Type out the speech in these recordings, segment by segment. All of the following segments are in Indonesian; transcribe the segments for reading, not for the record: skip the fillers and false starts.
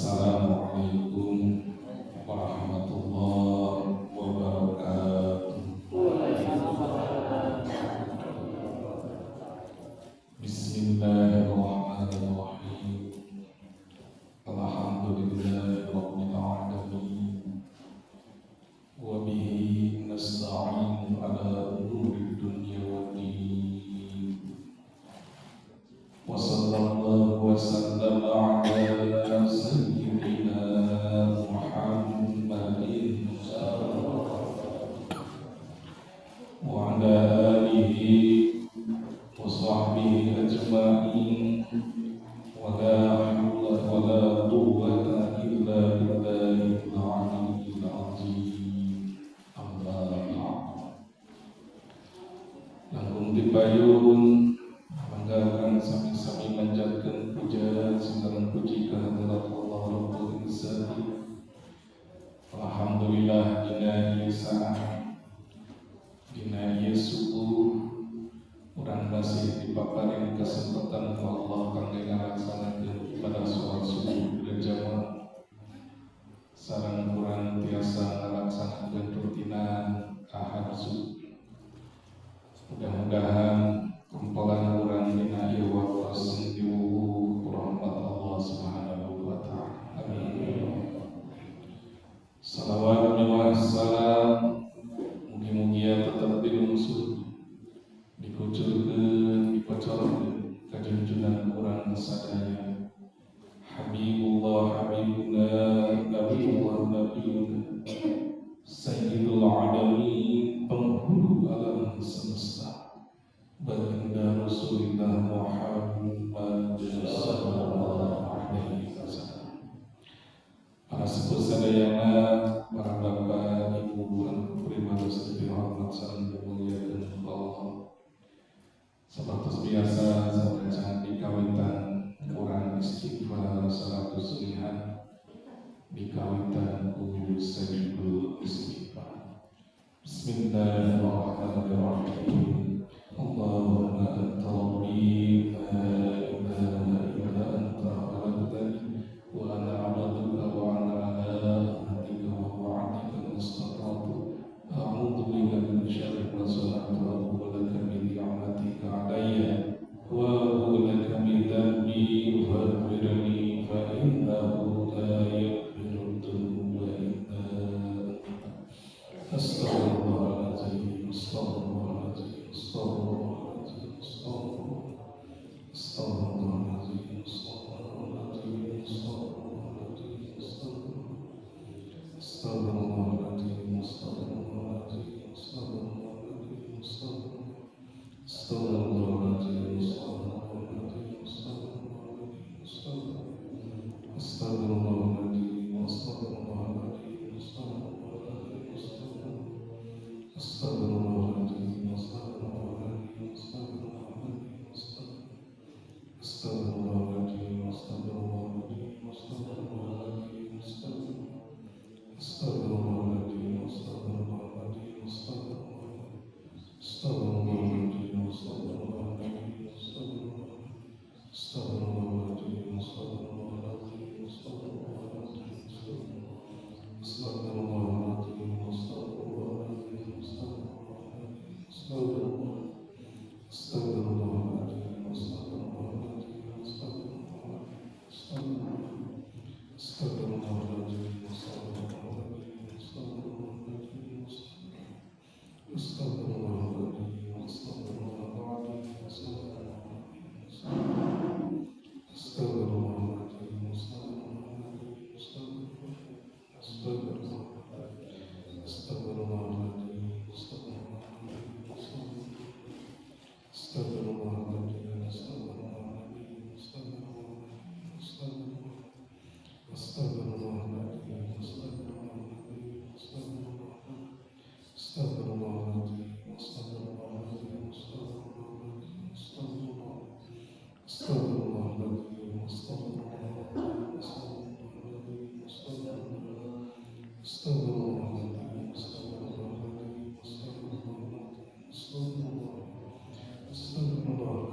Assalamualaikum warahmatullahi wabarakatuh. Bismillahirrahmanirrahim. Alhamdulillahirabbil alamin. Wa bihi nasta'inu ala umuri dunya waddin. Wa sallallahu wa sallama ala sayyidina Muhammadin wa ala alihi wa sahbihi ajma'in. Wa la hawla wa la quwwata illa billahil aliyyil azim. Amma ba'd. Langkung dipayun manggakan sami-sami manjatkeun puja sareng puji ka hadirat Allah Rabbul Izzati. Alhamdulillah dina ieu saat dina ieu subuh urang masih dipaparin kesempatan ku Allah kangge ngalaksanakeun ibadah salat subuh berjamaah sareng urang tiasa ngalaksanakeun rutinan ahad subuh. Mudah-mudahan kumpulan urang dina ieu waktu diwuhu rahmat Allah Subhanahu wa taala. Amin. Salawat wa salam mugi-mugi tetep dilungsuh dikucurkeun dipacorkeun ka junjungan urang sadaya Habibullah Habibuna Nabiyullah Nabiyuna Sayyidul Alamin penghulu alam semesta baginda Rasulullah Muhammad sallallahu alaihi wasallam. Para sepuh sadayana, para bapak, ibu, anu primados dihormat sareng dimuliakeun Allah. Seperti biasa sabacaan dikawitan urang istighfar 100 rihan dikawitan ku sayyidul istighfar. Bismillahirrahmanirrahim. Allahumma anta rabbi la ilaha illa anta khalaqtani wa ana 'abduka wa ana 'ala ahdika wa wa'dika mastata'tu. A'udzu bika min syarri ma sana'tu wa a'udzu laka min ni'matika 'alayya wa a'udzu laka min dhanbi faghfirli fa innahu la yaghfiru dhunuba illa anta. Astaghfirullahaladzim, astaghfirullahaladzim, astaghfirullahaladzim, astaghfirullahaladzim, astaghfirullahaladzim, astaghfirullahaladzim, astaghfirullahaladzim, astaghfirullahaladzim, astaghfirullahaladzim, astaghfirullahaladzim, astaghfirullahaladzim, astaghfirullahaladzim,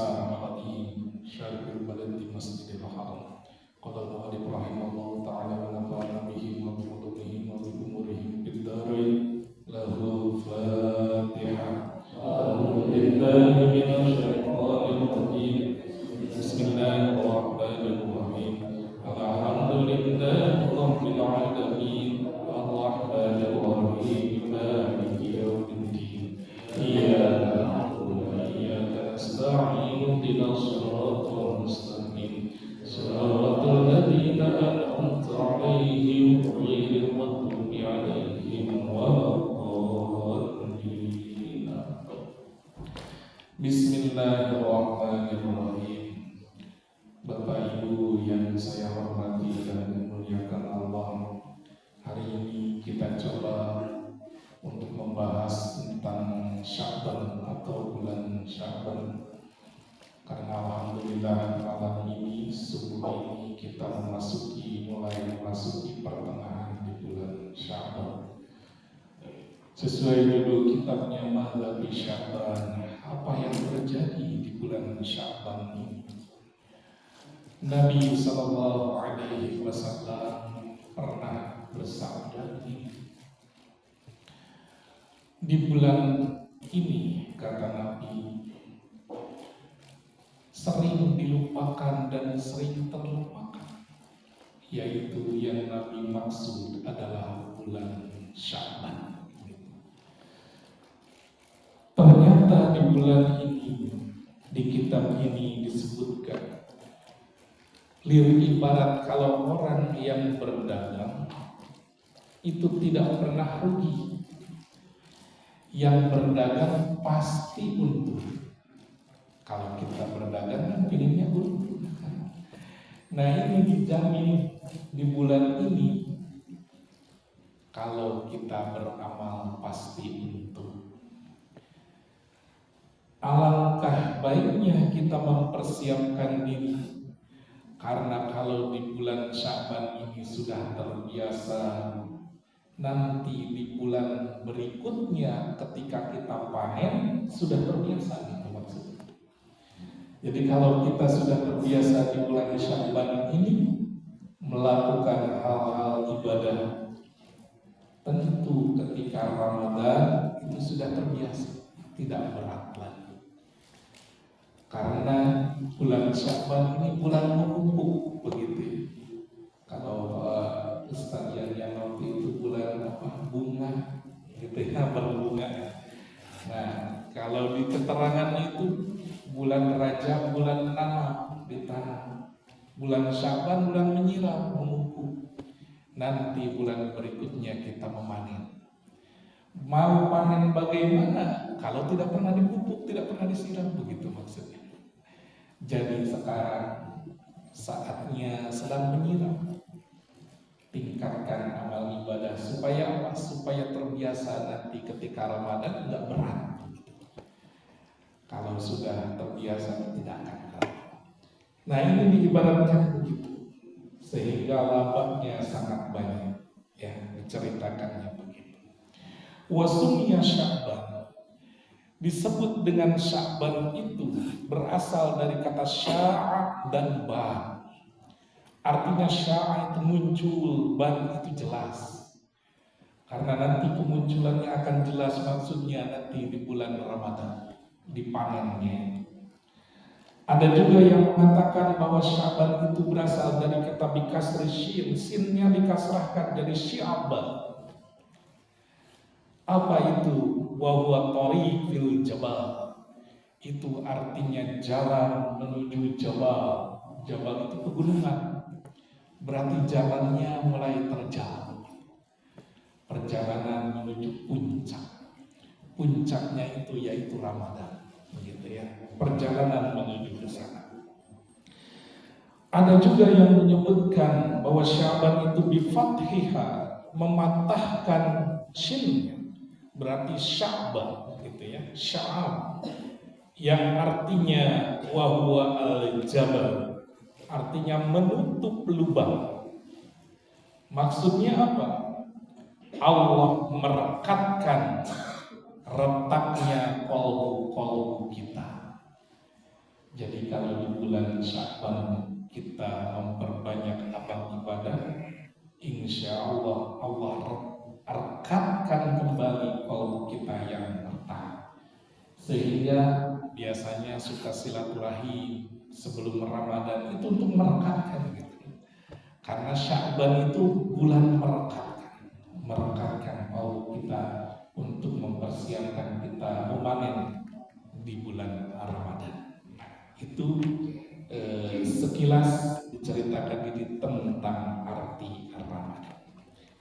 besar Al-Adi Syarifil Badan di Masjidil Haram. Qala al-mu'allif rahimahullahu ta'ala wa nafa'ana bihi wa bi ulumihi wa bi umurihi fid dharain. Lahu Fatihah. A'udzu billahi minasy syaithanir rajim. Bismillahirrahmanirrahim. Alhamdulillahi rabbil alamin. Ar-rahmanir rahim. Maliki yaumiddin. Iyyaka na'budu wa iyyaka nasta'in. Ihdinas siratal mustaqim. Siratal ladzina an'amta 'alaihim ghairil maghdubi 'alaihim waladdallin. Bismillahirrahmanirrahim. Bapak Ibu yang saya hormati dan memuliakan Allah, hari ini kita coba untuk membahas tentang Sya'ban atau bulan Sya'ban. Karena alhamdulillah malam ini subuh ini kita mulai memasuki pertengahan di bulan Sya'ban. Sesuai judul kitabnya Madhabi Sya'ban, apa yang terjadi di bulan Sya'ban ini? Nabi Sallallahu Alaihi Wasallam pernah bersabda, di bulan ini, kata Nabi, sering dilupakan dan sering terlupakan, yaitu yang Nabi maksud adalah bulan Sya'ban. Ternyata di bulan ini, di kitab ini disebutkan, ibarat kalau orang yang berdagang itu tidak pernah rugi, yang berdagang pasti untung. Kalau kita berdagang pinginnya untung. Nah, ini dijamin di bulan ini, kalau kita beramal pasti untung. Alangkah baiknya kita mempersiapkan diri. Karena kalau di bulan Sya'ban ini sudah terbiasa, nanti di bulan berikutnya ketika kita panen sudah terbiasa, gitu maksudnya. Jadi kalau kita sudah terbiasa di bulan Sya'ban ini melakukan hal-hal ibadah, tentu ketika Ramadan itu sudah terbiasa, tidak berat lagi. Karena bulan Sya'ban ini bulan memupuk, begitu. Kalau Ustaz yang waktu itu bulan bunga, gitu ya, berbunga. Nah, kalau di keterangan itu bulan Rajab, bulan nanam ditanam. Bulan Sya'ban bulan menyiram, memupuk. Nanti bulan berikutnya kita memanen. Mau panen bagaimana? Kalau tidak pernah dipupuk, tidak pernah disiram, begitu maksudnya. Jadi sekarang saatnya sedang menyiram, tingkatkan amal ibadah supaya apa? Supaya terbiasa nanti ketika Ramadan enggak berat. Kalau sudah terbiasa tidak akan berat. Nah, ini diibaratkan begitu, sehingga labanya sangat banyak. Ya, diceritakannya begitu. Wasumnya Sya'ban, disebut dengan Sya'ban itu berasal dari kata sya'a dan ban. Artinya sya'a itu muncul, ban itu jelas. Karena nanti kemunculannya akan jelas, maksudnya nanti di bulan Ramadan, di panennya. Ada juga yang mengatakan bahwa Sya'ban itu berasal dari kata bikasri syin, sinnya dikasrahkan jadi Sya'ban. Apa itu? Wa huwa tariq fil jabal. Itu artinya jalan menuju jabal. Jabal itu pegunungan. Berarti jalannya mulai terjal. Perjalanan menuju puncak. Puncaknya itu yaitu Ramadan, begitu ya. Perjalanan menuju ke sana. Ada juga yang menyebutkan bahwa Sya'ban itu bifathiha, mematahkan shinnya. Berarti Sya'ban, gitu ya, Sya'ab, yang artinya wahwa al-jabal, artinya menutup lubang. Maksudnya apa? Allah merekatkan retaknya kolbu-kolbu kita. Sehingga biasanya suka silaturahim sebelum Ramadan itu untuk merekatkan gitu. Karena Sya'ban itu bulan merekatkan mau kita untuk mempersiapkan kita memanen di bulan Ramadan. Itu sekilas diceritakan ini tentang arti Ramadan,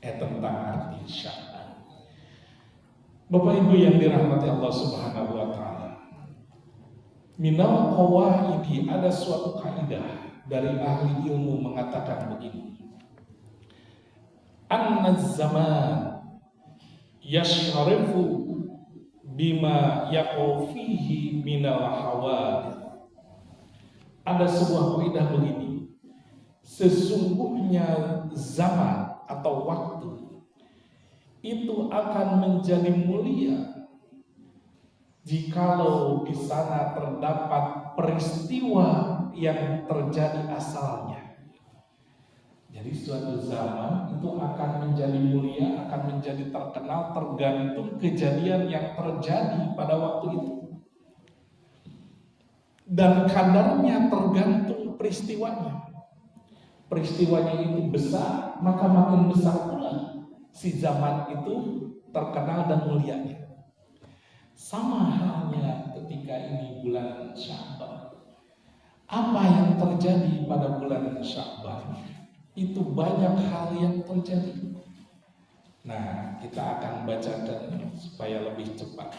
tentang arti Sya'ban. Bapak Ibu yang dirahmati Allah Subhanahu wa taala. Minal qawaidi, ada suatu kaidah dari ahli ilmu mengatakan begini. Anna zaman yasharifu bima yaqufihi minal hawadith. Ada sebuah kaidah begini. Sesungguhnya zaman atau waktu itu akan menjadi mulia jikalau di sana terdapat peristiwa yang terjadi asalnya. Jadi suatu zaman itu akan menjadi mulia, akan menjadi terkenal tergantung kejadian yang terjadi pada waktu itu. Dan kadarnya tergantung peristiwanya. Peristiwanya itu besar, maka makin besar pula si zaman itu terkenal dan mulianya. Sama halnya ketika ini bulan Sya'ban. Apa yang terjadi pada bulan Sya'ban? Itu banyak hal yang terjadi. Nah, kita akan bacakan supaya lebih cepat.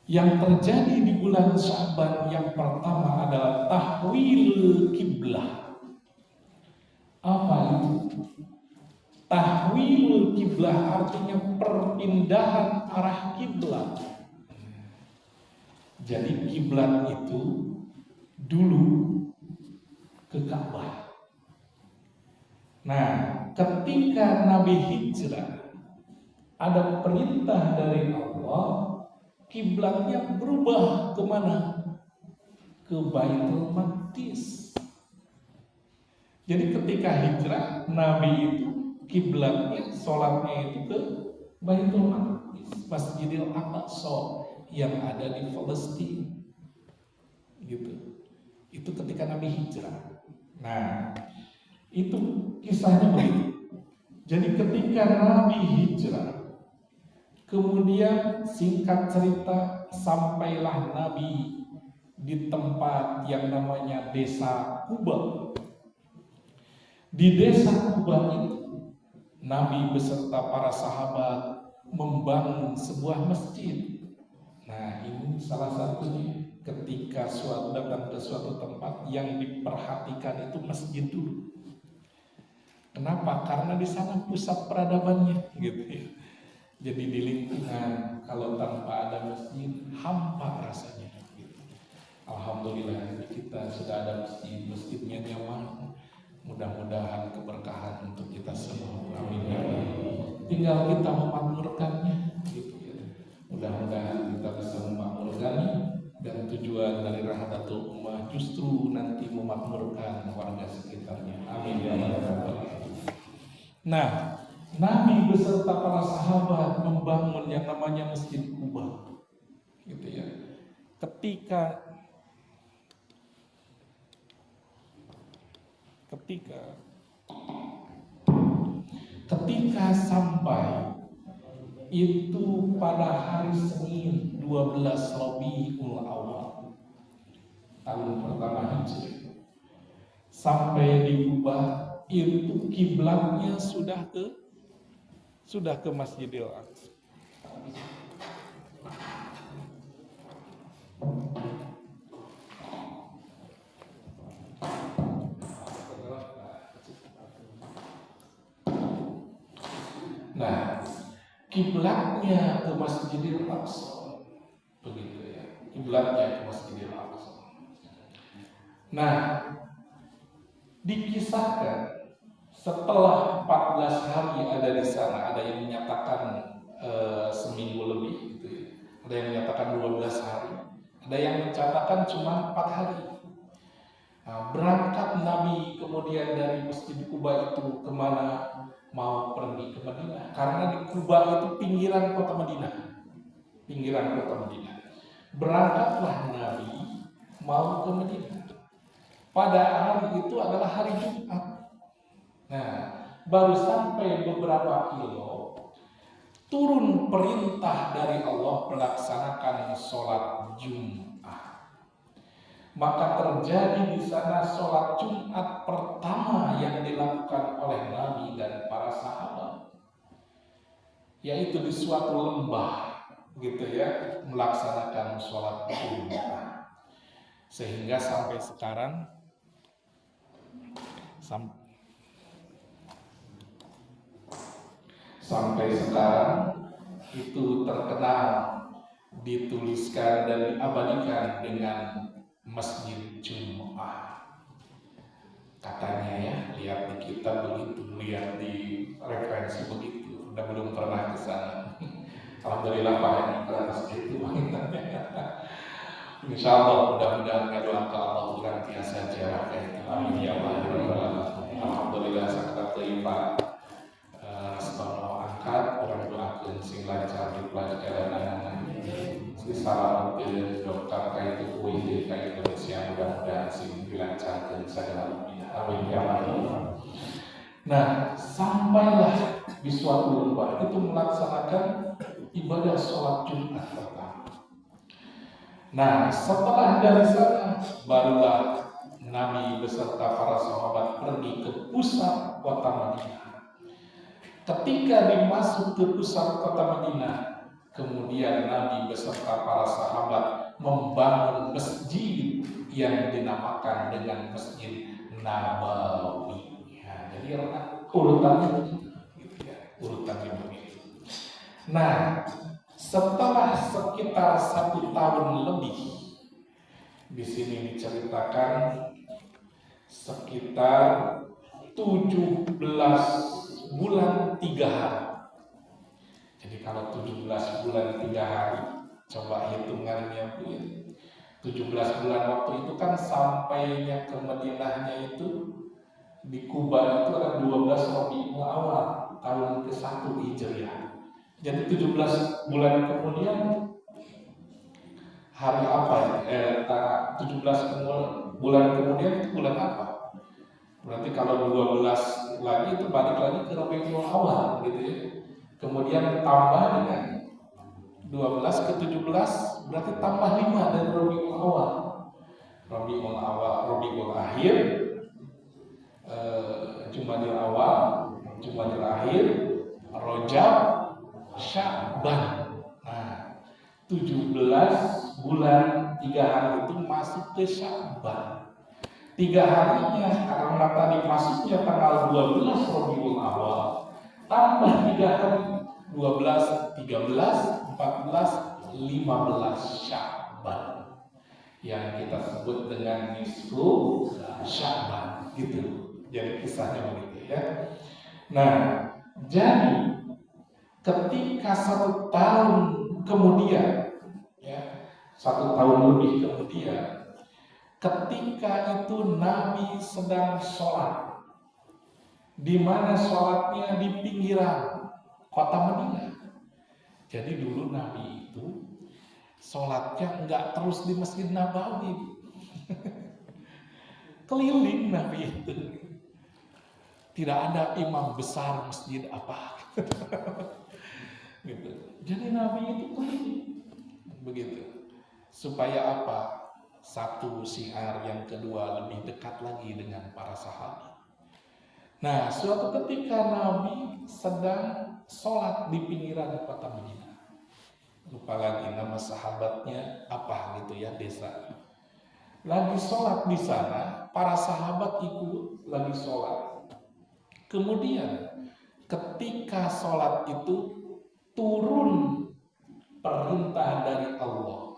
Yang terjadi di bulan Sya'ban yang pertama adalah tahwil kiblah. Apa itu? Tahwil kiblah artinya perpindahan arah kiblat. Jadi kiblat itu dulu ke Ka'bah. Nah, ketika Nabi hijrah, ada perintah dari Allah, kiblatnya berubah kemana? Ke Baitul Maqdis. Jadi ketika hijrah, Nabi itu kiblatnya, sholatnya itu ke Baitul Maqdis, Masjidil Aqsa yang ada di Palestina. Gitu. Itu ketika Nabi hijrah. Nah, itu kisahnya begitu. Jadi ketika Nabi hijrah, kemudian singkat cerita sampailah Nabi di tempat yang namanya Desa Quba. Di Desa Quba itu Nabi beserta para sahabat membangun sebuah masjid. Nah, ini salah satunya ketika datang ke suatu tempat yang diperhatikan itu masjid dulu. Kenapa? Karena di sana pusat peradabannya, gitu ya. Jadi di lingkungan kalau tanpa ada masjid hampa rasanya. Gitu. Alhamdulillah kita sudah ada masjid, masjidnya nyaman. Mudah-mudahan keberkahan untuk kita semua. Amin. Tinggal kita memakmurkannya, gitu ya. Mudah-mudahan kita bisa memakmurkannya dan tujuan dari Rahadatul Ummah justru nanti memakmurkan warga sekitarnya. Amin ya rabbal alamin. Nah, Nabi beserta para sahabat membangun yang namanya Masjid Quba, gitu ya. Ketika sampai itu pada hari Senin 12 Rabiul Awal tahun pertama Hijriah, sampai di Quba itu kiblatnya sudah ke Masjidil Aqsa. Nah, kiblatnya ke Masjidil Aqsa, begitu ya. Kiblatnya ke Masjidil Aqsa. Nah, dikisahkan setelah 14 hari ada di sana, ada yang menyatakan seminggu lebih gitu ya. Ada yang menyatakan 12 hari, ada yang menyatakan cuma 4 hari. Nah, berangkat Nabi kemudian dari Masjid Quba itu kemana? Mau pergi ke Madinah, karena di Quba itu pinggiran kota Madinah. Berangkatlah Nabi mau ke Madinah. Pada hari itu adalah hari Jumat. Nah, baru sampai beberapa kilo, turun perintah dari Allah melaksanakan sholat Jumat. Maka terjadi di sana sholat Jumat pertama yang dilakukan oleh Nabi dan para sahabat, yaitu di suatu lembah, gitu ya, melaksanakan sholat Jumat. Sehingga sampai sekarang itu terkenal, dituliskan dan diabadikan dengan Masjid Jumat. Katanya ya, lihat di kitab begitu, lihat di referensi begitu. Udah belum pernah ke sana. Alhamdulillah Pak yang pernah ke situ. Insya Allah mudah-mudahan doa ke Allah senantiasa jarak itu. Amin ya Allah. Alhamdulillah sangat terima. Setelah angkat orang doakan sing lancar di pelajaran anak-anak. Si salam ke dokter kaitu UID kaitu Indonesia, mudah-mudahan sing dilancarkan segala amin ya Allah. Nah, sampailah di suatu lembah itu melaksanakan ibadah sholat Jumat pertama. Nah, setelah dari sana barulah Nabi beserta para sahabat pergi ke pusat kota Madinah. Ketika dimasuk ke pusat kota Madinah, kemudian Nabi beserta para sahabat membangun masjid yang dinamakan dengan Masjid Nabawi. Ya, jadi urutannya gitu ya, urutannya begitu. Nah, setelah sekitar 1 tahun lebih, di sini diceritakan sekitar 17 bulan 3 hari. Jadi kalau 17 bulan 3 hari, coba hitungannya Bu ya. 17 bulan waktu itu kan sampainya ke Madinahnya itu di Kuba itu ada 12 Rabiul Awal tahun ke-1 Hijriah. Jadi 17 bulan kemudian hari apa ya? 17 bulan kemudian itu bulan apa? Berarti kalau 12 lagi itu balik lagi ke Rabiul Awal gitu ya. Kemudian tambah dengan 12 ke 17 berarti tambah 5 dari Rabiul Awal. Rabiul Akhir, Jumadil Awal, Jumadil Akhir, Rajab, Sya'ban. Nah, 17 bulan 3 hari itu masuk ke Sya'ban. 3 harinya karena tadi masuknya tanggal 12 Rabiul Awal, tambah 3 hari 12, 13, 14, 15 Sya'ban yang kita sebut dengan nisfu Sya'ban gitu. Jadi kisahnya begitu ya. Nah, jadi ketika 1 tahun kemudian ya, 1 tahun lebih kemudian, ketika itu Nabi sedang sholat, di mana sholatnya di pinggiran kota Madinah. Jadi dulu Nabi itu sholatnya enggak terus di Masjid Nabawi, keliling Nabi itu. Tidak ada imam besar masjid apa, gitu. Jadi Nabi itu keliling, begitu. Supaya apa? Satu, syiar, yang kedua lebih dekat lagi dengan para sahabat. Nah, suatu ketika Nabi sedang sholat di pinggiran kota Madinah. Lupa lagi nama sahabatnya apa gitu ya, desa. Lagi sholat di sana, para sahabat ikut lagi sholat. Kemudian ketika sholat itu turun perintah dari Allah.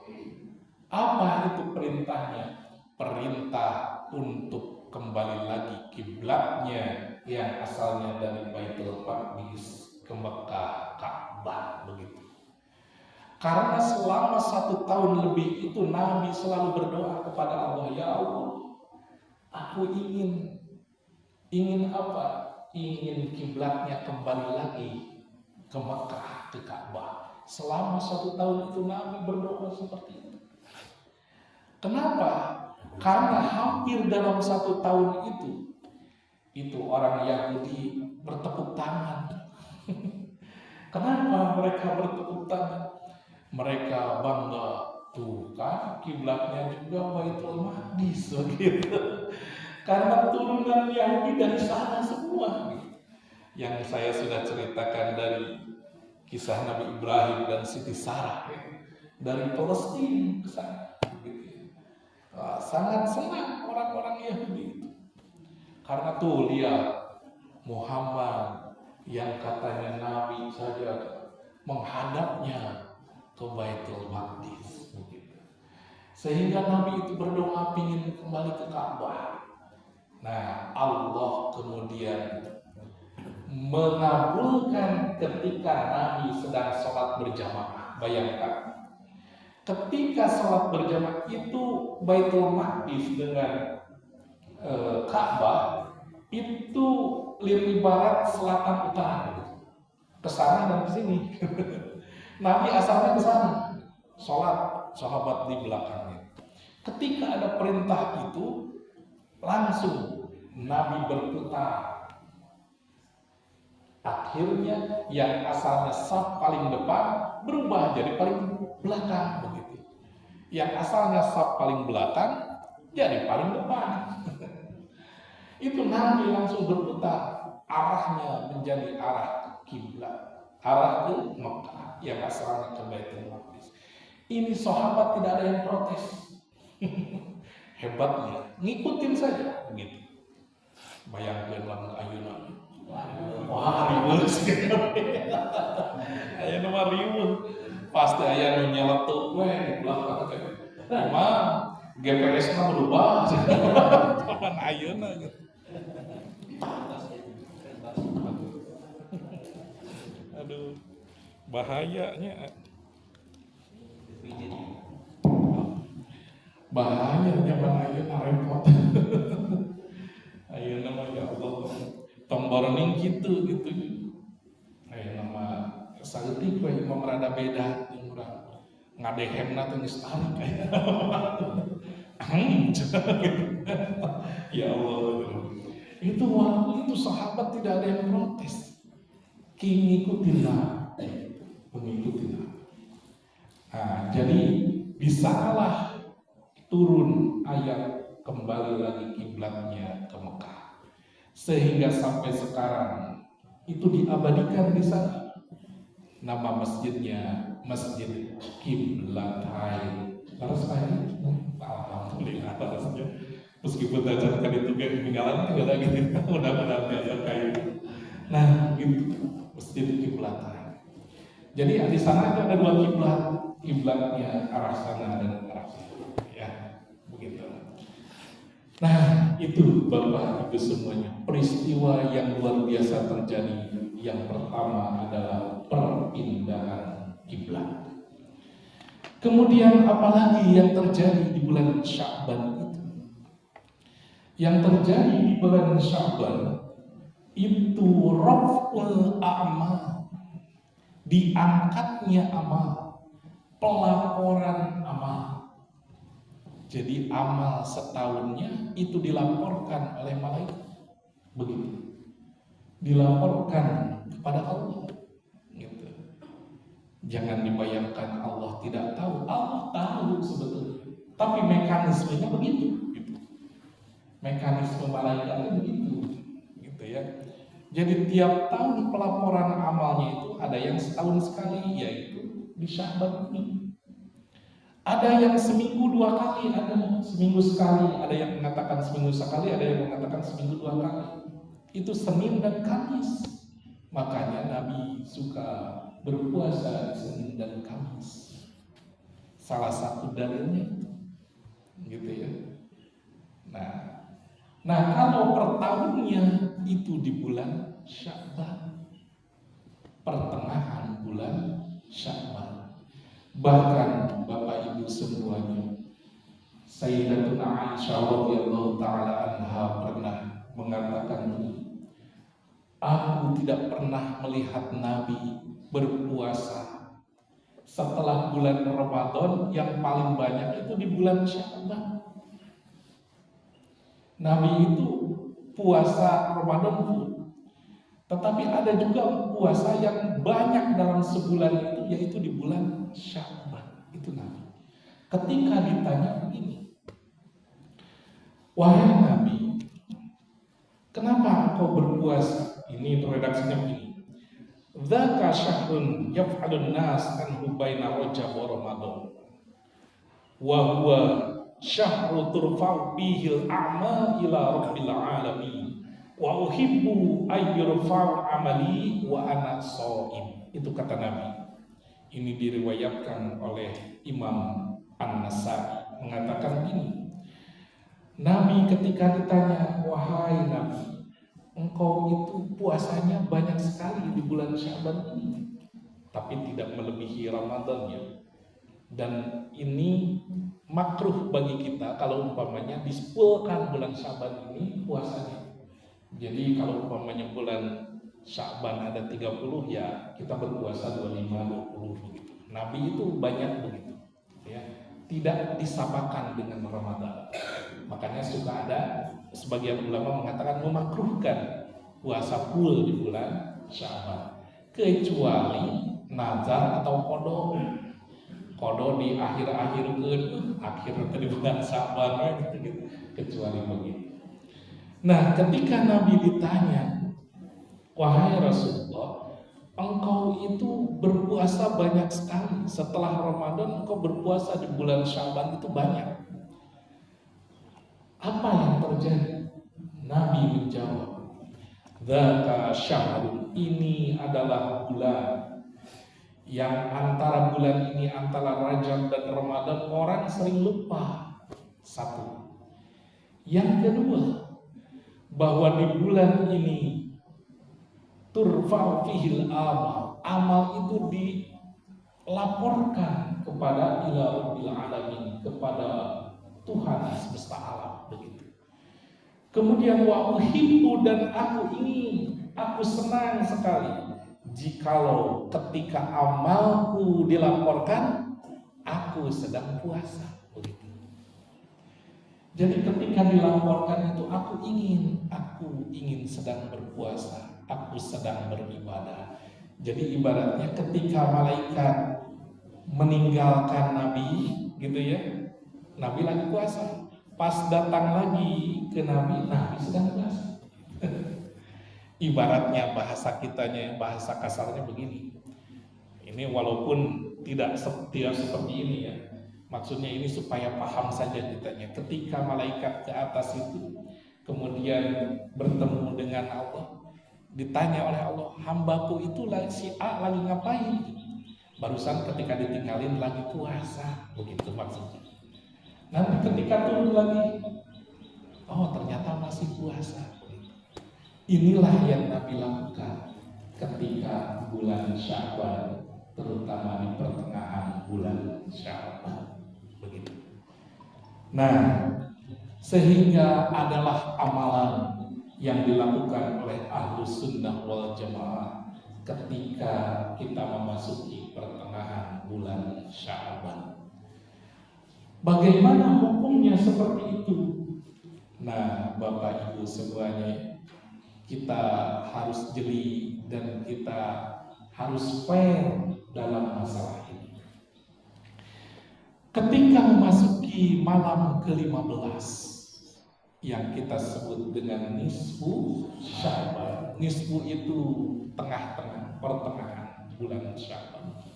Apa itu perintahnya? Perintah untuk kembali lagi kiblatnya yang asalnya dari Baitul Maqdis ke Mekah, Ka'bah begitu. Karena selama 1 tahun lebih itu Nabi selalu berdoa kepada Allah, ya Allah, aku ingin apa? Ingin kiblatnya kembali lagi ke Mekah, ke Ka'bah. Selama 1 tahun itu Nabi berdoa seperti itu. Kenapa? Karena hampir dalam 1 tahun itu orang Yahudi bertepuk tangan. Kenapa mereka bertepuk tangan? Mereka bangga, tuh kan kiblatnya juga Baitul Maqdis begitu. Karena turunan Yahudi dari sana semua. Yang saya sudah ceritakan dari kisah Nabi Ibrahim dan Siti Sarah dari Palestina ke sana. Sangat senang orang-orang Yahudi itu. Karena tuh lihat Muhammad yang katanya Nabi saja menghadapnya ke Baitul Maqdis. Sehingga Nabi itu berdoa ingin kembali ke Ka'bah. Nah, Allah kemudian mengabulkan ketika Nabi sedang sholat berjamaah. Bayangkan, ketika sholat berjamaah itu Baitul Maqdis dengan Ka'bah itu lini barat, selatan, utara, ke sana dan ke sini. Nabi asalnya ke sana, sholat, sahabat di belakangnya. Ketika ada perintah itu, langsung Nabi berputar. Akhirnya yang asalnya saf paling depan berubah jadi paling belakang begitu. Yang asalnya saf paling belakang jadi paling depan. Itu Nabi langsung berputar, arahnya menjadi arah kiblat, arah ke Mekah, yang asalnya ke Baitul Maqdis. Ini sahabat tidak ada yang protes. Hebatnya, ngikutin saja begitu. Bayangkan lamun ayeuna. Wah, riweuh sekali. Ayeuna mah riweuh. Pasti aya nu nyeletuk we di belakang teh. Emang GPS-nya berubah. Zaman ayeuna gitu. Aduh, bahayanya. Bahaya zaman ayeuna repot. Ayeuna mah ya Allah, tong warning gitu. Ayeuna mah saeutik we mah rada beda jeung urang. Ngadehemna teh geus tarik aya. Ya Allah. Itu waktu itu sahabat tidak ada yang protes. Mengikutilah. Nah, jadi bisalah turun ayat kembali lagi kiblatnya ke Mekah, sehingga sampai sekarang itu diabadikan di sana. Nama masjidnya Masjid Kiblatain. Harus lain, alhamdulillah harusnya. Meskipun acara kan itu kayak peninggalan juga lagi, mudah-mudahan ya kayak. Nah, gitu Masjid Kiblatain. Jadi di sana ada 2 kiblat, kiblatnya arah sana dan arah sini, ya begitu. Nah, itu Bapak Ibu semuanya, peristiwa yang luar biasa terjadi. Yang pertama adalah perpindahan kiblat. Kemudian apalagi yang terjadi di bulan Sya'ban itu? Yang terjadi di bulan Sya'ban itu raf'ul a'mal, diangkatnya amal, pelaporan amal. Jadi amal setahunnya itu dilaporkan oleh malaikat, begitu, dilaporkan kepada Allah. Gitu. Jangan dibayangkan Allah tidak tahu, Allah tahu sebetulnya, tapi mekanismenya begitu. Gitu. Mekanisme malaikatnya begitu, gitu ya. Jadi tiap tahun pelaporan amalnya itu ada yang setahun sekali, yaitu di Sya'ban ini. Ada yang seminggu 2 kali, ada seminggu sekali, ada yang mengatakan seminggu sekali, ada yang mengatakan seminggu 2 kali. Itu Senin dan Kamis. Makanya Nabi suka berpuasa Senin dan Kamis. Salah satu dalilnya gitu ya. Nah kalau per tahunnya itu di bulan Sya'ban, pertengahan bulan Sya'ban. Bahkan Bapak Ibu semuanya, Sayyidatuna Aisyah radhiyallahu taala anha pernah mengatakan, aku tidak pernah melihat Nabi berpuasa setelah bulan Ramadan yang paling banyak itu di bulan Sya'ban. Nabi itu puasa Ramadan full. Tetapi ada juga puasa yang banyak dalam sebulan itu, yaitu di bulan Sya'ban. Itu Nabi. Ketika ditanya begini, wahai Nabi, kenapa engkau berpuasa? Ini redaksinya begini. Dzaka syahrun yaf'alun nas anhu baina Rajab wa Ramadan. Wa huwa syahru turfa'u bihil a'mal ila rabbil alamin. Wa uhibbu ayyurfa'u amali wa ana shaim. Itu kata Nabi. Ini diriwayatkan oleh Imam An-Nasai mengatakan ini. Nabi ketika ditanya, wahai Nabi, engkau itu puasanya banyak sekali di bulan Sya'ban ini, tapi tidak melebihi Ramadan ya. Dan ini makruh bagi kita kalau umpamanya disepulkan bulan Sya'ban ini puasanya. Jadi kalau umpamanya bulan Sya'ban ada 30 ya kita berpuasa 25, 20 begitu. Nabi itu banyak begitu ya. Tidak disamakan dengan Ramadan. Makanya suka ada sebagian ulama mengatakan memakruhkan puasa full di bulan Sya'ban, kecuali nazar atau kodo di akhir-akhir di bulan Sya'ban gitu, kecuali begitu. Nah, ketika Nabi ditanya, wahai Rasulullah, engkau itu berpuasa banyak sekali. Setelah Ramadan engkau berpuasa di bulan Sya'ban itu banyak. Apa yang terjadi? Nabi menjawab, dzaka syahrun, ini adalah bulan yang antara bulan ini, antara Rajab dan Ramadan orang sering lupa. Satu. Yang kedua, bahwa di bulan ini turfa'u fihil amal. Amal itu dilaporkan kepada ila rabbil alamin, kepada Tuhan semesta alam begitu. Kemudian wa uhibbu, dan aku senang sekali jikalau ketika amalku dilaporkan aku sedang puasa begitu. Jadi ketika dilaporkan itu aku ingin sedang berpuasa, aku sedang beribadah. Jadi ibaratnya ketika malaikat meninggalkan Nabi gitu ya, Nabi lagi puasa. Pas datang lagi ke Nabi sedang puasa. Ibaratnya bahasa kitanya, bahasa kasarnya begini. Ini walaupun tidak seperti ini ya. Maksudnya ini supaya paham saja kitanya. Ketika malaikat ke atas itu kemudian bertemu dengan Allah, ditanya oleh Allah, hambaku itu si A lagi ngapain? Barusan ketika ditinggalin lagi puasa, begitu maksudnya. Nanti ketika turun lagi, oh ternyata masih puasa. Inilah yang Nabi lakukan ketika bulan Sya'ban, terutama di pertengahan bulan Sya'ban. Begitu. Nah, sehingga adalah amalan yang dilakukan oleh Ahlus Sunnah wal Jamaah ketika kita memasuki pertengahan bulan Sya'ban. Bagaimana hukumnya seperti itu? Nah, Bapak Ibu semuanya, kita harus jeli dan kita harus fair dalam masalah ini. Ketika memasuki malam ke-15 yang kita sebut dengan nisfu Sya'ban. Nisfu itu tengah-tengah, pertengahan bulan Sya'ban.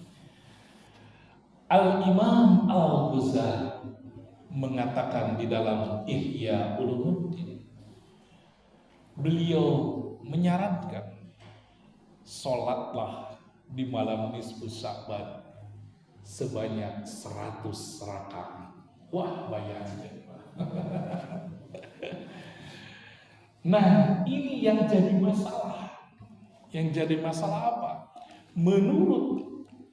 Al-Imam Al-Ghazali mengatakan di dalam Ihya Ulumuddin, beliau menyarankan sholatlah di malam nisfu Sya'ban sebanyak 100 rakaat. Wah, bayangin. Nah, ini yang jadi masalah. Yang jadi masalah apa? Menurut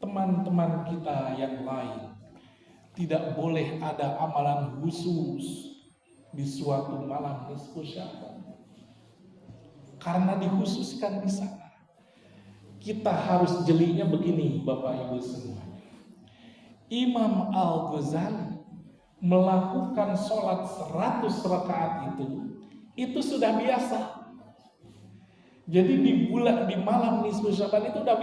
teman-teman kita yang lain, tidak boleh ada amalan khusus di suatu malam nisfu Sya'ban. Karena dikhususkan di sana. Kita harus jelinya begini, Bapak Ibu semua. Imam Al-Ghazali melakukan sholat 100 rakaat itu sudah biasa. Jadi di malam nisfu Syaban itu udah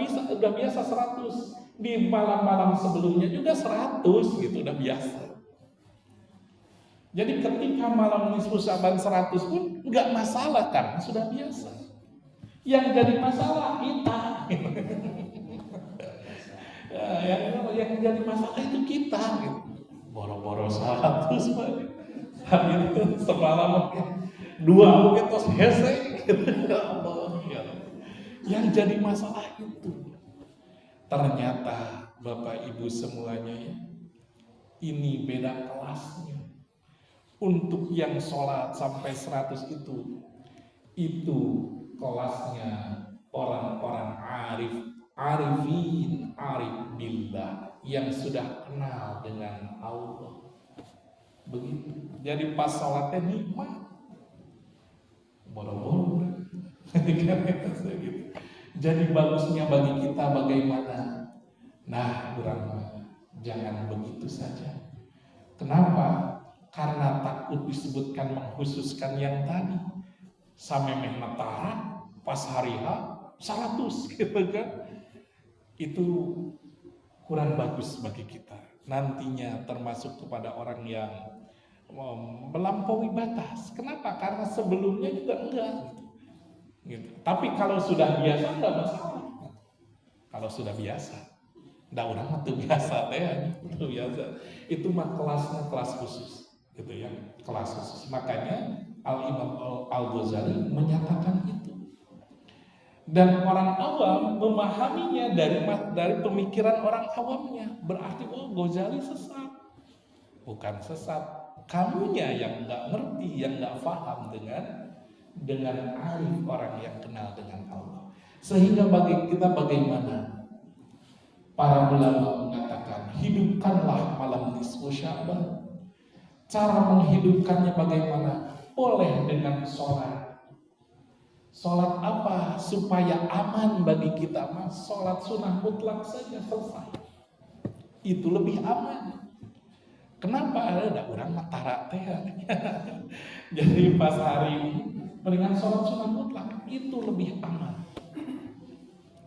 biasa 100. Di malam-malam sebelumnya juga 100 gitu, udah biasa. Jadi ketika malam nisfu Syaban 100 pun nggak masalah karena sudah biasa. Yang jadi masalah kita. yang jadi masalah itu kita gitu. Boro-boro 100 Pak. Itu semalam mungkin 2 mungkin terus hese gitu. Ya Allah. Yang jadi masalah itu ternyata Bapak Ibu semuanya ya, ini beda kelasnya. Untuk yang sholat sampai 100 itu kelasnya orang-orang arif billah yang sudah kenal dengan Allah. Begitu. Jadi pas sholatnya nikmat, boro-boro. Jadi bagusnya bagi kita bagaimana? Nah, jangan begitu saja. Kenapa? Karena takut disebutkan mengkhususkan yang tadi. Samemeh matara pas hari H 100 gitu kan. Itu kurang bagus bagi kita. Nantinya termasuk kepada orang yang melampaui batas. Kenapa? Karena sebelumnya juga enggak. Gitu. Tapi kalau sudah biasa enggak masalah. Kalau sudah biasa, enggak orang itu biasa itu biasa. Itu mah kelasnya kelas khusus, gitu ya, kelas khusus. Makanya Al-Imam Al-Ghazali menyatakan itu. Dan orang awam memahaminya dari pemikiran orang awamnya. Berarti Ghazali sesat. Bukan sesat, kamunya yang enggak ngerti, yang enggak paham dengan arif orang yang kenal dengan Allah. Sehingga bagi kita bagaimana? Para ulama mengatakan, hidupkanlah malam nisfu Sya'ban. Cara menghidupkannya bagaimana? Boleh dengan sholat. Sholat apa? Supaya aman bagi kita, mas. Sholat sunnah mutlak saja selesai. Itu lebih aman. Kenapa? Ada orang matara teh. Jadi pas hari ini mendingan sholat sunnah mutlak itu lebih aman.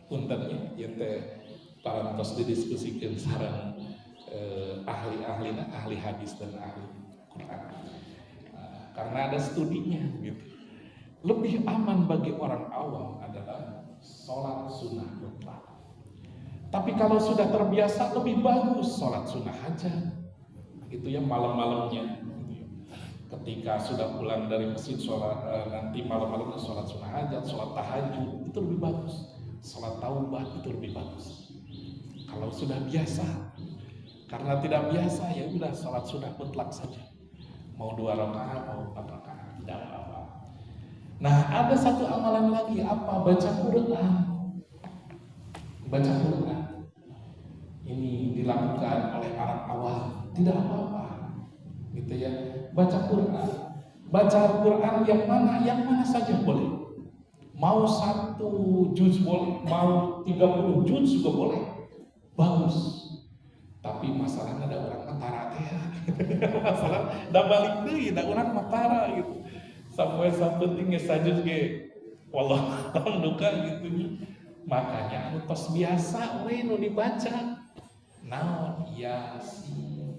Puntennya, ya teh parantos didiskusikan sareng ahli hadis dan ahli Quran. Karena ada studinya gitu. Lebih aman bagi orang awam adalah sholat sunnah mutlak. Tapi kalau sudah terbiasa lebih bagus sholat sunnah aja. Itu ya malam-malamnya. Ketika sudah pulang dari masjid sholat, nanti malam-malamnya sholat sunnah hajat, sholat tahajud itu lebih bagus. Sholat taubat itu lebih bagus. Kalau sudah biasa, karena tidak biasa ya udah sholat sunnah mutlak saja. Mau 2 rakaat, mau 4 rakaat, tidak apa-apa. Nah ada satu amalan lagi apa? Baca Quran. Baca Quran. Ini dilakukan oleh orang awam, tidak apa-apa. Gitu ya. Baca Quran. Baca Quran yang mana saja boleh. Mau 1 juz boleh, mau 30 juz juga boleh. Bagus. Tapi masalahnya ada orang matara teh. Masalah da balik deui, da orang matara gitu. Sampai penting saja ge wallah duka gitu. Makanya anu tos biasa we nu dibaca. Naon Yasin.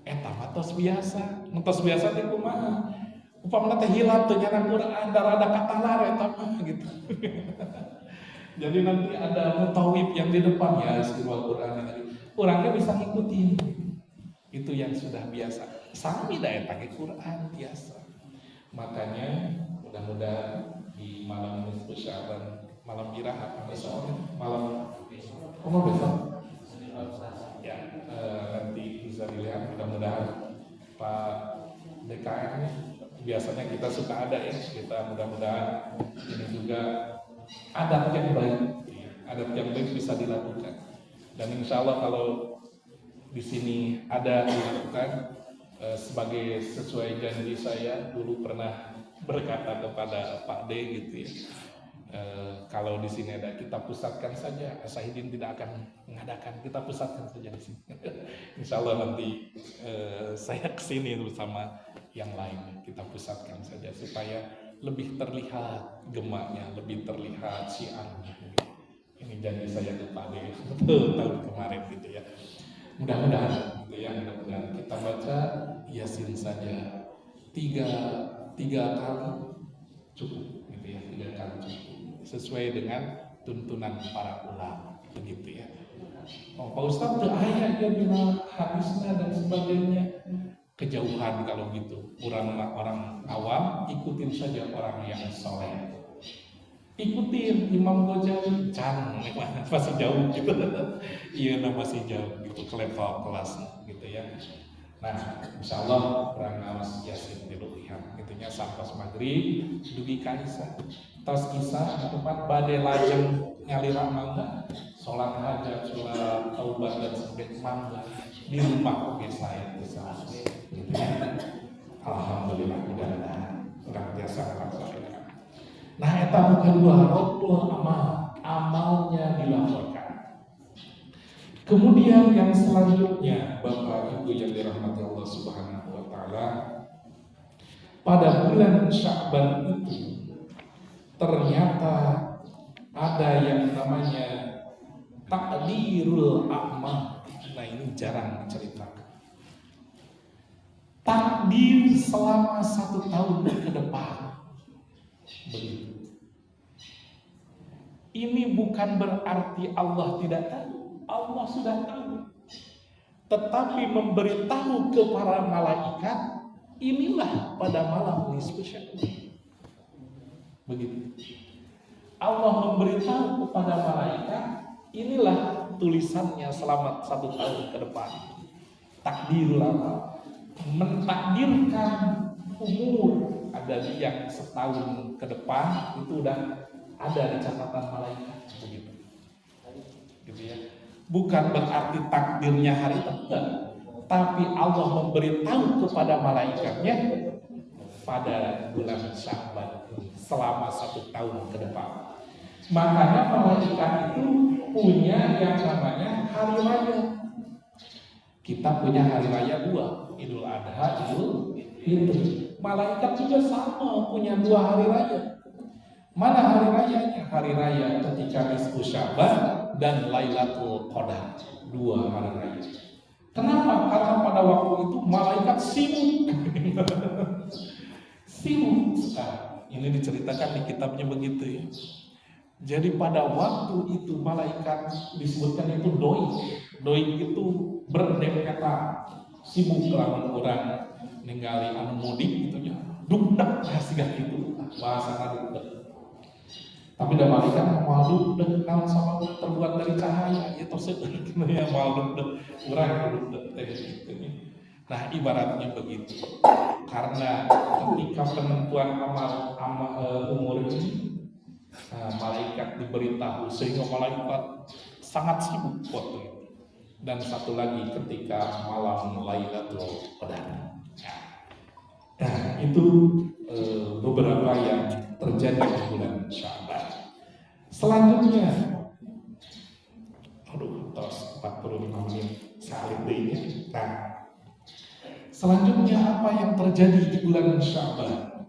Eta mah tos biasa. Nu tos biasa teh kumaha? Upamana teh hilap teh nyana Quran da katalar eta mah gitu. Jadi nanti ada mutawib yang di depan ya sirwal Quran tadi. Orangnya bisa ngikutin. Itu yang sudah biasa. Sami da eta ge Quran biasa. Makanya mudah-mudahan di malam nisfu Sya'ban, malam Iraha, malam besok. Ya, nanti bisa dilihat mudah-mudahan Pak DKM biasanya kita suka ada ya, kita mudah-mudahan ini juga adat yang baik bisa dilakukan. Dan insya Allah kalau di sini ada dilakukan sebagai sesuai janji saya dulu pernah berkata kepada Pak D gitu ya, Kalau di sini ada, kita pusatkan saja. Asahidin tidak akan mengadakan, kita pusatkan saja di sini. Insya Allah nanti saya kesini bersama yang lain, kita pusatkan saja supaya lebih terlihat gemaknya, lebih terlihat syiarnya. Ini janji saya ke Pak De tahun kemarin gitu ya. Mudah-mudahan gitu ya, mudah-mudahan kita baca Yasin saja tiga kali cukup gitu ya, 3 kali cukup sesuai dengan tuntunan para ulama begitu ya. Oh, Pak Ustadz tuh ayat dia bilang hadisnya dan sebagainya kejauhan kalau gitu. Orang awam ikutin saja orang yang soleh. Ikutin Imam Ghazali, masih jauh gitu. Iya, masih jauh gitu ke level kelas gitu ya. Nah, insya Allah kurang ngawas Yasin di Ruhihan itunya sampai maghrib dugi kaisa tos kisah tempat badai lajeng ngalira mangga sholat hajat, sholat taubat dan sebagainya mangga di rumah oke saya bisa gitu ya. Alhamdulillah mudah-mudahan orang biasa melaksanakan. Nah, eta bukan dua rotul amalnya dilaporkan. Kemudian yang selanjutnya, Bapak Ibu yang dirahmati Allah Subhanahu wa taala, pada bulan Sya'ban itu ternyata ada yang namanya takdirul a'mal. Nah, ini jarang diceritakan. Takdir selama 1 tahun ke depan. Begitu. Ini bukan berarti Allah tidak tahu. Allah sudah tahu, tetapi memberitahu ke para malaikat, inilah pada malam nisfu Sya'ban. Begitu. Allah memberitahu kepada malaikat, inilah tulisannya selama 1 tahun ke depan. Takdirul amal, mentakdirkan umur ada yang 1 tahun ke depan itu udah ada di catatan malaikat begitu. Gitu ya. Bukan berarti takdirnya hari itu, tapi Allah memberitahu kepada malaikatnya pada bulan Sya'ban selama 1 tahun ke depan. Makanya malaikat itu punya yang namanya hari raya. Kita punya hari raya 2, Idul Adha, Idul Fitri. Malaikat juga sama punya 2 hari raya. Mana hari rayanya? Hari raya ketika nisfu Sya'ban dan Lailatul Qadar, 2 hari raya. Kenapa? Karena pada waktu itu malaikat sibuk. Sibuk sekarang. Ini diceritakan di kitabnya begitu ya. Jadi pada waktu itu malaikat disebutkan itu doi. Doi itu berdekatan, sibuk lawan orang ningali anu mudik gitu ya. Dukdak hasilnya itu bahasa dukdak. Tapi dah malaikat mau dukdak sama terbuat dari cahaya itu sebenarnya mau dukdak orang dukdak gitu. Nah, ibaratnya begitu. Karena ketika penentuan umur ini, malaikat diberitahu sehingga malaikat sangat sibuk waktu itu. Dan satu lagi ketika malam Lailatul Qadar. Nah, itu beberapa yang terjadi di bulan Sya'ban. Selanjutnya, tos 45 menit sekali ini. Nah, selanjutnya apa yang terjadi di bulan Sya'ban?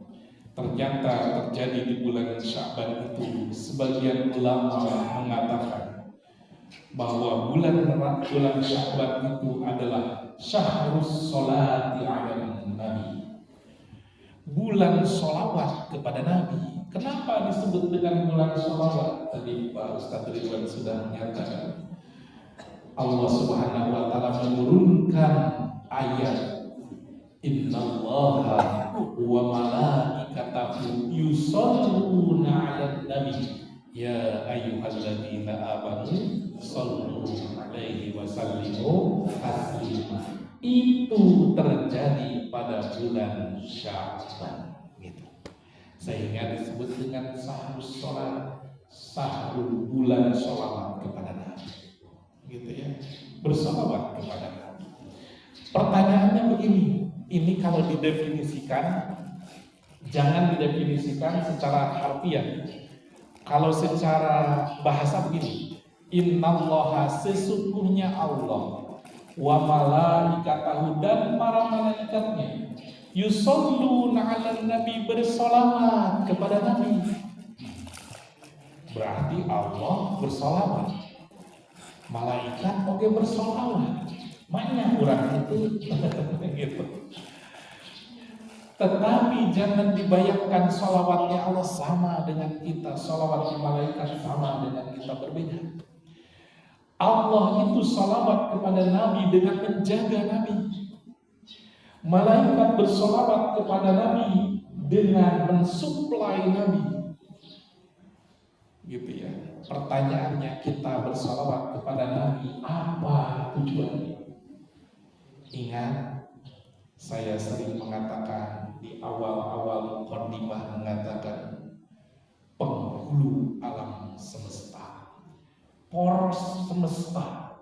Ternyata terjadi di bulan Sya'ban itu sebagian ulama mengatakan bahwa bulan Sya'ban itu adalah syahrus sholati 'alan nabi. Bulan sholawat kepada Nabi. Kenapa disebut dengan bulan sholawat? Tadi Pak Ustadz Ridwan sudah menyatakan Allah Subhanahu wa taala menurunkan ayat Innallaha wa malaikatahu yusholluna 'alan nabi ya ayyuhalladzina amanu shollu 'alaihi wa sallimu taslima. Itu terjadi pada bulan Sya'ban gitu. Sehingga disebut dengan sahrus sholat, sahrul bulan sholawat kepada Nabi gitu ya, bersolawat kepada Nabi. Pertanyaannya begini, ini kalau didefinisikan jangan didefinisikan secara harfiah, Kalau secara bahasa begini, innallaha sesungguhnya Allah wa malaikatahu dan para malaikatnya yusholluna 'alan nabi bersolawat kepada nabi. Berarti Allah bersolawat, malaikat oke bersolawat, banyak orang itu gitu. Tetapi jangan dibayangkan sholawatnya Allah sama dengan kita, sholawatnya malaikat sama dengan kita, berbeda. Allah itu sholawat kepada Nabi dengan menjaga Nabi. Malaikat bersolawat kepada Nabi dengan mensuplai Nabi. Gitu ya. Pertanyaannya, kita bersolawat kepada Nabi, apa tujuannya? Ingat, saya sering mengatakan di awal-awal muqaddimah, mengatakan penghulu alam semesta, poros semesta,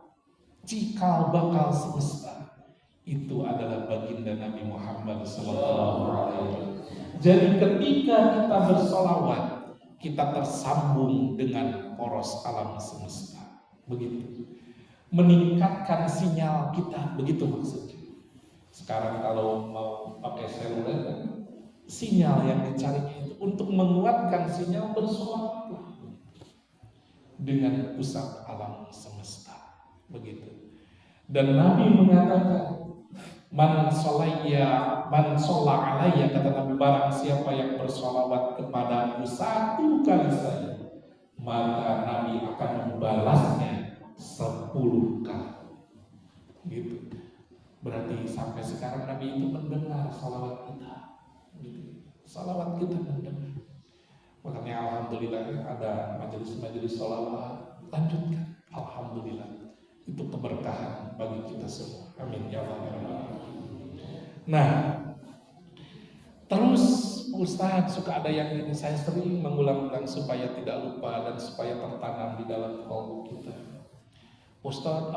cikal bakal semesta, itu adalah baginda Nabi Muhammad SAW. Jadi ketika kita bersolawat, kita tersambung dengan poros alam semesta, begitu, meningkatkan sinyal kita, begitu maksudnya. Sekarang kalau mau pakai seluler, sinyal yang dicari itu untuk menguatkan sinyal, bersolawat dengan pusat alam semesta, begitu. Dan Nabi mengatakan, man sholla alaiya, kata Nabi, barang siapa yang bersolawat kepadaku satu kali saja, maka Nabi akan membalasnya 10 kali. Gitu. Berarti sampai sekarang Nabi itu mendengar salawat kita, gitu. Salawat kita mendengar. Makanya alhamdulillah ada majelis-majelis salawat, lanjutkan. Alhamdulillah, itu keberkahan bagi kita semua. Amin ya Allah. Nah, terus Ustaz, suka ada yang ini, saya sering mengulang-ulang supaya tidak lupa dan supaya tertanam di dalam kolbu kita. Ustaz,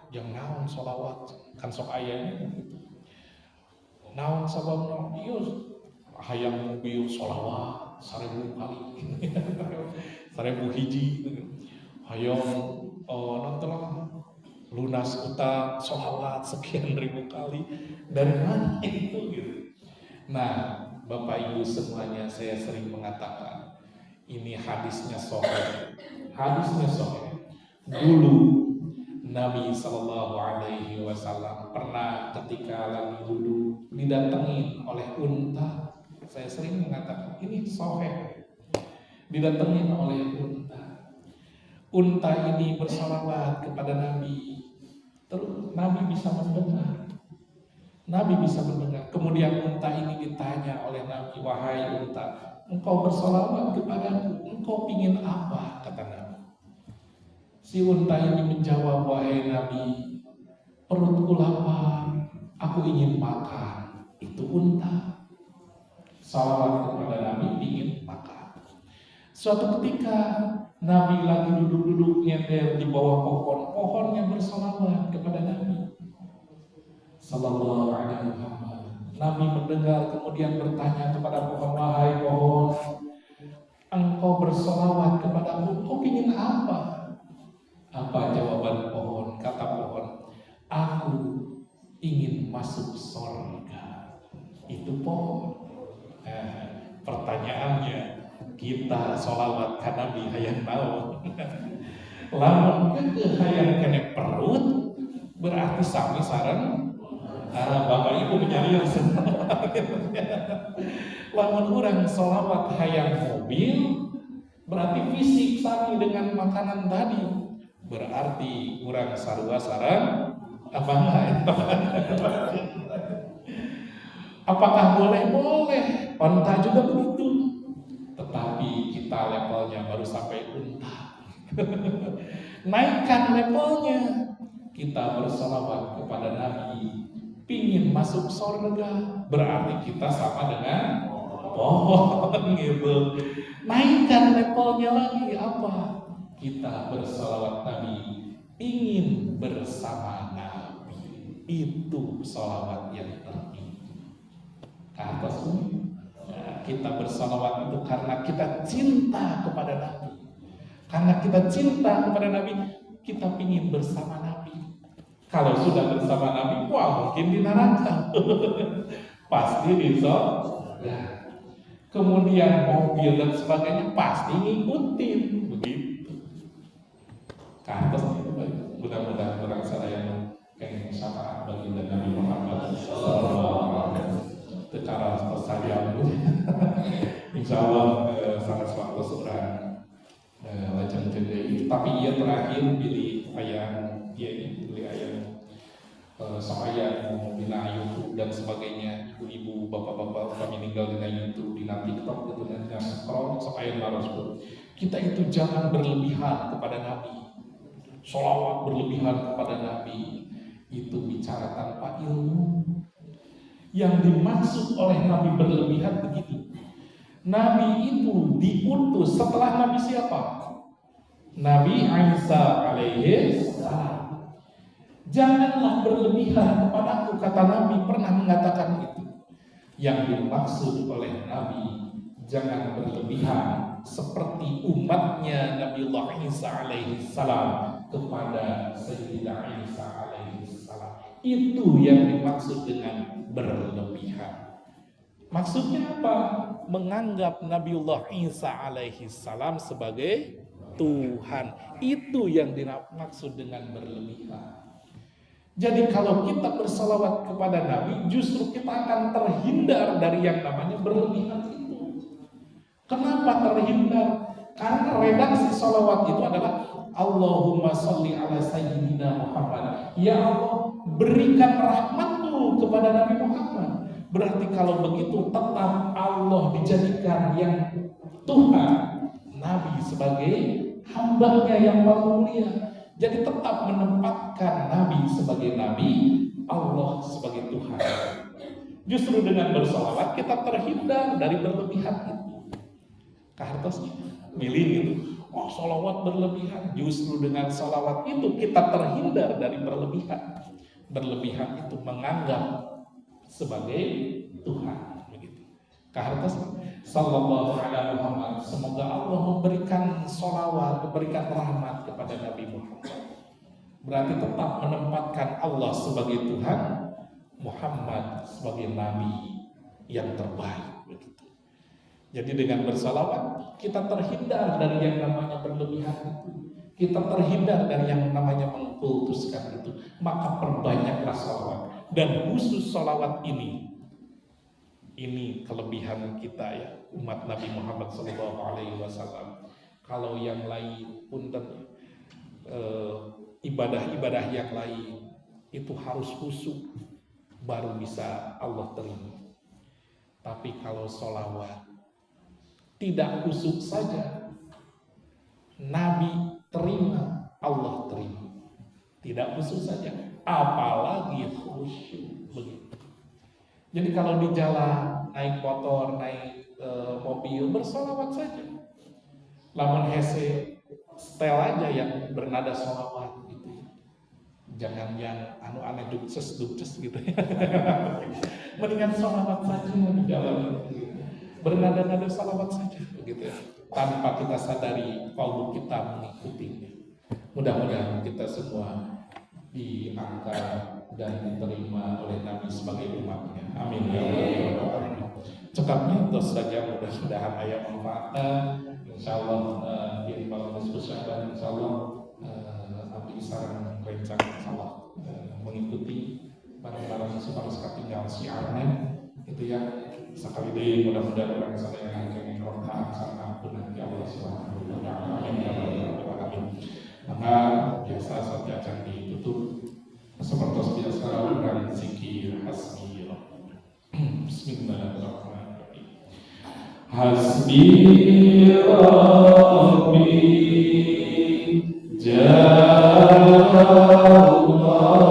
jangan naon sholawat, kan sok ayahnya gitu. Naon sababna, iya hayang mobil sholawat 1000 kali, 1000 hiji, hayang nonton lunas utang sholawat sekian ribu kali, dari mana itu gitu. Nah, Bapak Ibu semuanya, saya sering mengatakan ini hadisnya sahih. Hadisnya sahih. Dulu Nabi Shallallahu Alaihi Wasallam pernah ketika lagi duduk didatengin oleh unta. Saya sering mengatakan ini sahih. Didatengin oleh unta. Unta ini bersalawat kepada Nabi. Terus Nabi bisa mendengar. Nabi bisa mendengar. Kemudian unta ini ditanya oleh Nabi, wahai unta, engkau bersalawat kepadaku, engkau ingin apa? Kata Nabi. Si unta ini menjawab, wahai Nabi, perutku lapar, aku ingin makan. Itu unta. Salawat kepada Nabi, ingin makan. Suatu ketika Nabi lagi duduk-duduk nyender di bawah pohon, pohonnya bersalawat kepada Nabi Sallallahu Alaihi Wasallam. Nabi mendengar, kemudian bertanya kepada pohon, wahai pohon, engkau bersalawat kepadaku, kau ingin apa? Apa jawaban pohon? Kata pohon, aku ingin masuk surga. Itu pohon. Pertanyaannya, kita sholawat ke Nabi hayang naon? Lamun hayang kene perut, berarti sami sareng Bapak Ibu menyarios. Lamun orang sholawat hayang mobil, berarti fisik sami dengan makanan tadi. Berarti orang sarua sareng apa enggak? Apakah boleh? Boleh. Unta juga begitu. Tetapi kita levelnya baru sampai unta. Naikkan levelnya. Kita bersalawat kepada Nabi, pingin masuk surga, berarti kita sama dengan pohon gitu. Naikkan levelnya lagi apa? Kita bersalawat Nabi, ingin bersama Nabi. Itu salawat yang tertinggi. Ke atas ini, kita bersalawat itu karena kita cinta kepada Nabi. Karena kita cinta kepada Nabi, kita ingin bersama Nabi. Kalau sudah bersama Nabi, wah mungkin di neraka. Pasti di surga. Kemudian mobil dan sebagainya pasti ngikutin. Begitu. Kantos itu baik. Mudah-mudahan orang salah yang kenging syafaat bagi Nabi Muhammad SAW. Secara saja, insya Allah sangat suatu seorang lajang jendai. Tapi ia terakhir pilih ayam, pilih ayam ayam bina YouTube dan sebagainya. Ibu-ibu, bapak-bapak kami meninggal dengan YouTube di TikTok gitu dan scroll ayam harus kita itu jangan berlebihan kepada Nabi. Sholawat berlebihan kepada Nabi itu bicara tanpa ilmu. Yang dimaksud oleh Nabi berlebihan begini. Nabi itu diutus setelah Nabi siapa? Nabi Isa alaihi salam. Janganlah berlebihan kepadaku, kata Nabi pernah mengatakan itu. Yang dimaksud oleh Nabi, jangan berlebihan seperti umatnya Nabiullah Isa alaihi salam kepada Sayyidah Isa alaihi salam. Itu yang dimaksud dengan berlebihan. Maksudnya apa? Menganggap Nabiullah Isa alaihi salam sebagai Tuhan. Itu yang dimaksud dengan berlebihan. Jadi kalau kita bersalawat kepada Nabi, justru kita akan terhindar dari yang namanya berlebihan itu. Kenapa terhindar? Karena redaksi salawat itu adalah Allahumma sholli ala sayyidina Muhammad. Ya Allah, berikan rahmatmu kepada Nabi Muhammad. Berarti kalau begitu tetap Allah dijadikan yang Tuhan, Nabi sebagai hambanya yang paling mulia. Jadi tetap menempatkan Nabi sebagai Nabi, Allah sebagai Tuhan. Justru dengan bersalawat kita terhindar dari berlebihan itu. Kahartosnya milih gitu. Oh, salawat berlebihan. Justru dengan salawat itu kita terhindar dari berlebihan. Berlebihan itu menganggap sebagai Tuhan. Begitu. Kahartosnya sallallahu alaihi Muhammad. Semoga Allah memberikan salawat, memberikan rahmat kepada Nabi Muhammad. Berarti tetap menempatkan Allah sebagai Tuhan, Muhammad sebagai Nabi yang terbaik. Begitu. Jadi dengan bersalawat kita terhindar dari yang namanya berlebihan itu. Kita terhindar dari yang namanya mengkultuskan itu. Maka perbanyaklah salawat. Dan khusus salawat ini kelebihan kita ya, umat Nabi Muhammad SAW. Kalau yang lain pun ibadah-ibadah yang lain itu harus khusyuk baru bisa Allah terima. Tapi kalau sholawat tidak khusyuk saja, Nabi terima, Allah terima. Tidak khusyuk saja, apalagi khusyuk begitu. Jadi kalau di jalan, naik motor, naik mobil, bersolawat saja. Lamun hese, setel aja yang bernada solawat gitu. Jangan yang aneh dukses gitu ya. Mendingan solawat saja di jalan gitu. Bernada-nada salawat saja begitu ya, tanpa kita sadari kalau kita mengikutinya. Mudah-mudahan kita semua diangkat dan diterima oleh Nabi sebagai umatnya. Amin ya Allah. Cekapnya terus saja, mudah-mudahan ayat manfaatnya. Insyaallah di malam diskusi dan insyaallah Nabi sarang rencang insyaallah mengikuti barang-barang harus ketinggal siarnya itu ya. Sekali lagi mudah-mudahan orang sana yang akan rohkan sana pun nanti Allah Subhanahu wa taala. Amin ya rabbal alamin. Maka biasa saja akan ditutup seperti biasa dengan zikir hasbi. Bismillahirrahmanirrahim. Hasbi rabbi jalla la ilaha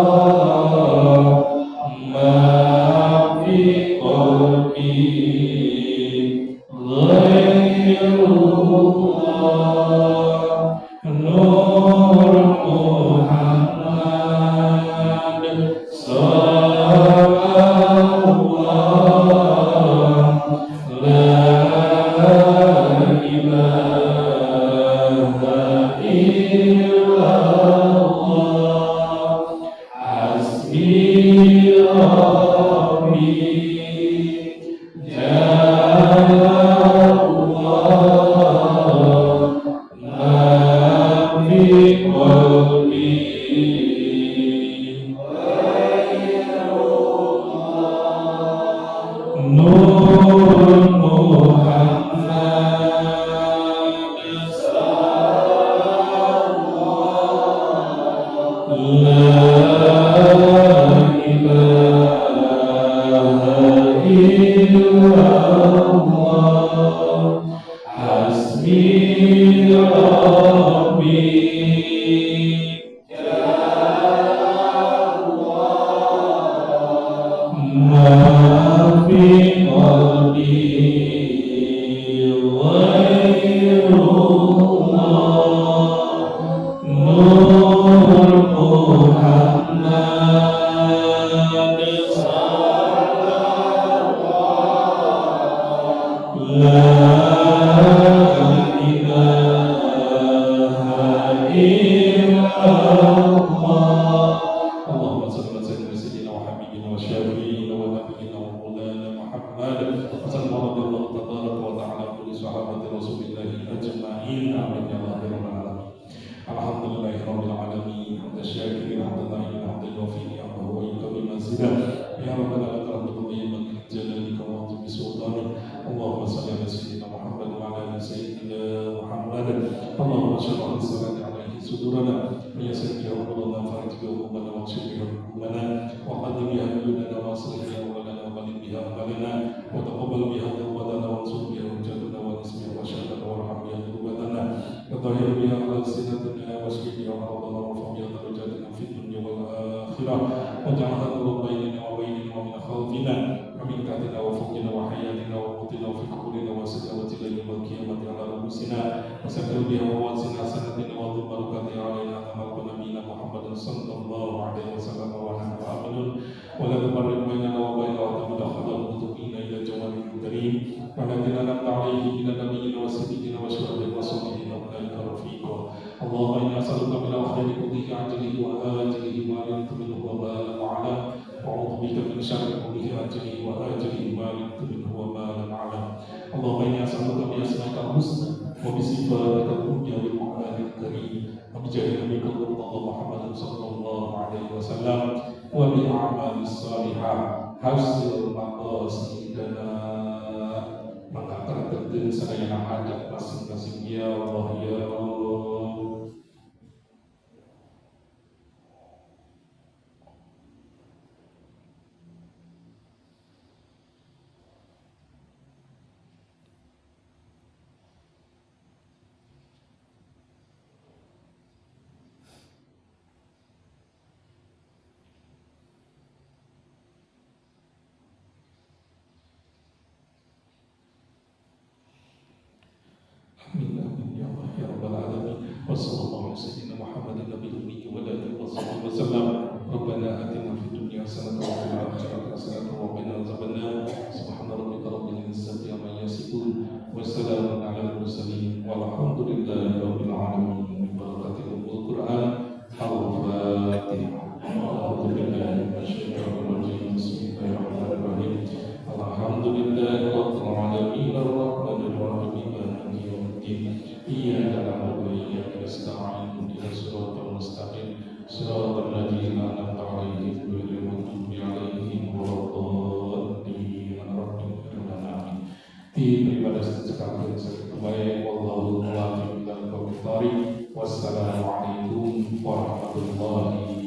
Nur Muhammad Wassalamualaikum warahmatullahi